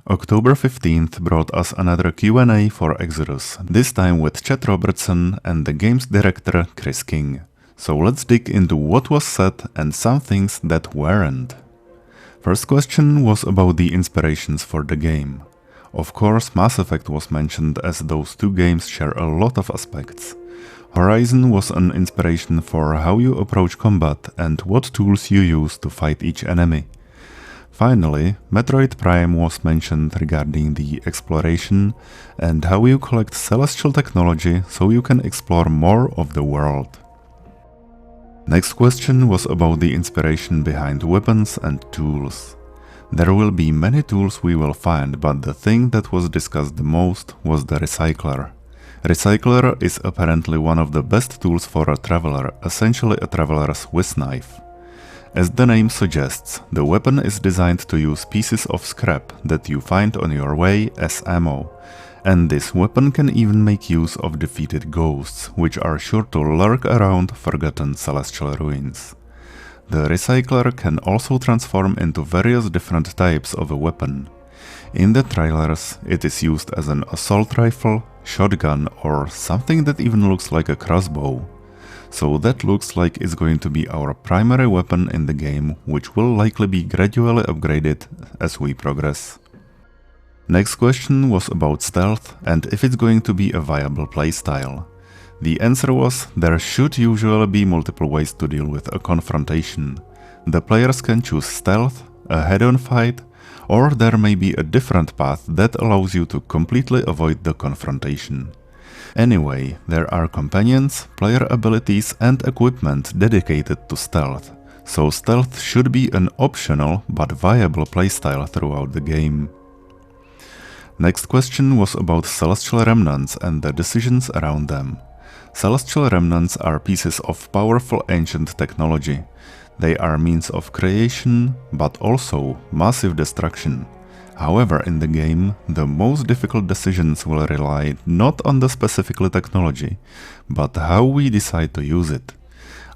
October 15th brought us another Q&A for Exodus, this time with Chet Robertson and the game's director Chris King. So let's dig into what was said and some things that weren't. First question was about the inspirations for the game. Of course, Mass Effect was mentioned as those two games share a lot of aspects. Horizon was an inspiration for how you approach combat and what tools you use to fight each enemy. Finally, Metroid Prime was mentioned regarding the exploration and how you collect celestial technology so you can explore more of the world. Next question was about the inspiration behind weapons and tools. There will be many tools we will find, but the thing that was discussed the most was the Recycler. Recycler is apparently one of the best tools for a traveler, essentially a traveler's Swiss knife. As the name suggests, the weapon is designed to use pieces of scrap that you find on your way as ammo, and this weapon can even make use of defeated ghosts, which are sure to lurk around forgotten celestial ruins. The Recycler can also transform into various different types of a weapon. In the trailers, it is used as an assault rifle, shotgun, or something that even looks like a crossbow. So that looks like it's going to be our primary weapon in the game, which will likely be gradually upgraded as we progress. Next question was about stealth and if it's going to be a viable playstyle. The answer was there should usually be multiple ways to deal with a confrontation. The players can choose stealth, a head-on fight, or there may be a different path that allows you to completely avoid the confrontation. Anyway, there are companions, player abilities and equipment dedicated to stealth, so stealth should be an optional but viable playstyle throughout the game. Next question was about Celestial Remnants and the decisions around them. Celestial Remnants are pieces of powerful ancient technology. They are means of creation, but also massive destruction. However, in the game, the most difficult decisions will rely not on the specific technology, but how we decide to use it.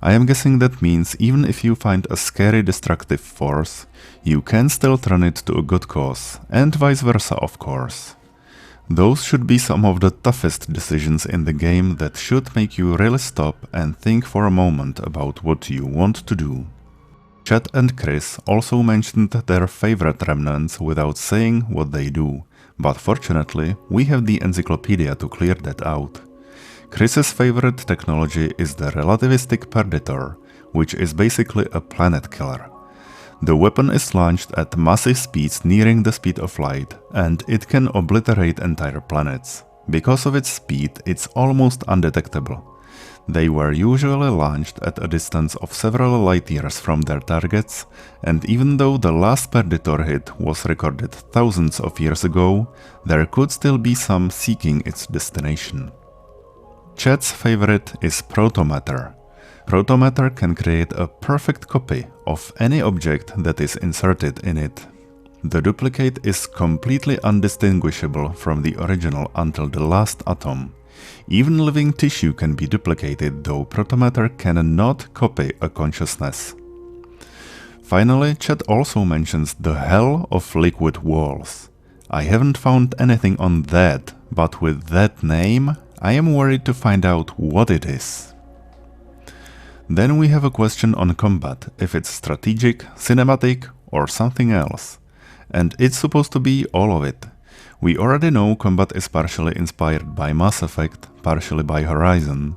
I am guessing that means even if you find a scary destructive force, you can still turn it to a good cause, and vice versa of course. Those should be some of the toughest decisions in the game that should make you really stop and think for a moment about what you want to do. Chet and Chris also mentioned their favorite remnants without saying what they do, but fortunately we have the encyclopedia to clear that out. Chris's favorite technology is the relativistic Predator, which is basically a planet killer. The weapon is launched at massive speeds nearing the speed of light, and it can obliterate entire planets. Because of its speed, it's almost undetectable. They were usually launched at a distance of several light years from their targets, and even though the last Predator hit was recorded thousands of years ago, there could still be some seeking its destination. Chet's favorite is Protomatter. Protomatter can create a perfect copy of any object that is inserted in it. The duplicate is completely undistinguishable from the original until the last atom. Even living tissue can be duplicated, though Protomatter cannot copy a consciousness. Finally, Chet also mentions the hell of liquid walls. I haven't found anything on that, but with that name, I am worried to find out what it is. Then we have a question on combat, if it's strategic, cinematic, or something else. And it's supposed to be all of it. We already know combat is partially inspired by Mass Effect, partially by Horizon.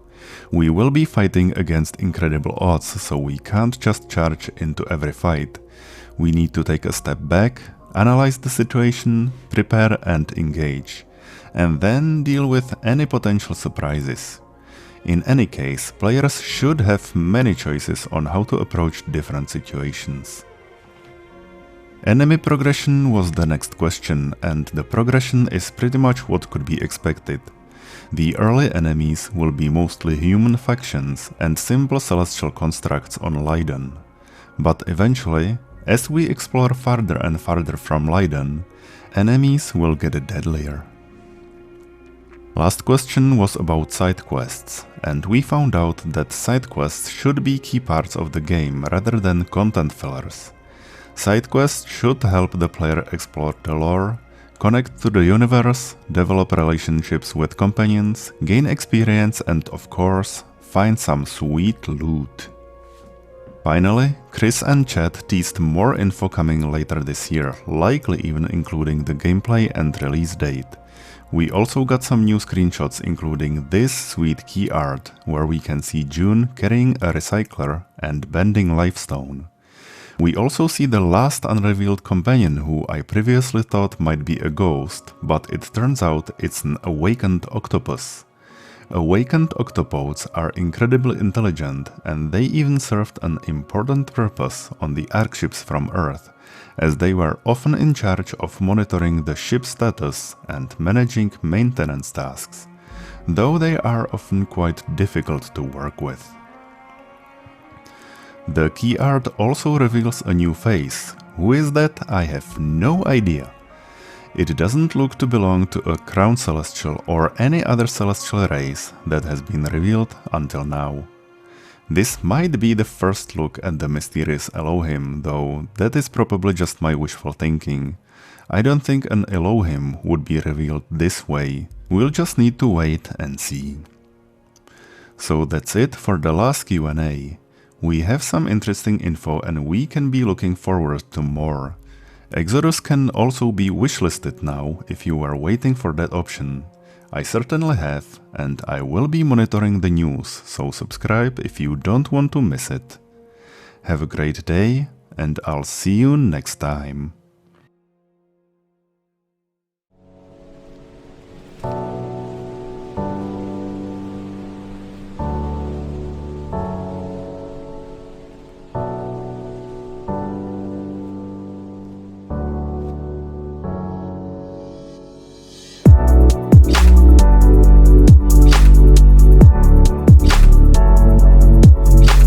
We will be fighting against incredible odds, so we can't just charge into every fight. We need to take a step back, analyze the situation, prepare and engage, and then deal with any potential surprises. In any case, players should have many choices on how to approach different situations. Enemy progression was the next question, and the progression is pretty much what could be expected. The early enemies will be mostly human factions and simple celestial constructs on Lydon. But eventually, as we explore farther and farther from Lydon, enemies will get deadlier. Last question was about side quests, and we found out that side quests should be key parts of the game rather than content fillers. Side quests should help the player explore the lore, connect to the universe, develop relationships with companions, gain experience, and of course, find some sweet loot. Finally, Chris and Chad teased more info coming later this year, likely even including the gameplay and release date. We also got some new screenshots including this sweet key art, where we can see June carrying a recycler and bending lifestone. We also see the last unrevealed companion who I previously thought might be a ghost, but it turns out it's an awakened octopus. Awakened octopods are incredibly intelligent, and they even served an important purpose on the Arcships from Earth, as they were often in charge of monitoring the ship's status and managing maintenance tasks, though they are often quite difficult to work with. The key art also reveals a new face. Who is that? I have no idea. It doesn't look to belong to a Crown Celestial or any other celestial race that has been revealed until now. This might be the first look at the mysterious Elohim, though that is probably just my wishful thinking. I don't think an Elohim would be revealed this way. We'll just need to wait and see. So that's it for the last Q&A. We have some interesting info and we can be looking forward to more. Exodus can also be wishlisted now if you are waiting for that option. I certainly have, and I will be monitoring the news, so subscribe if you don't want to miss it. Have a great day, and I'll see you next time.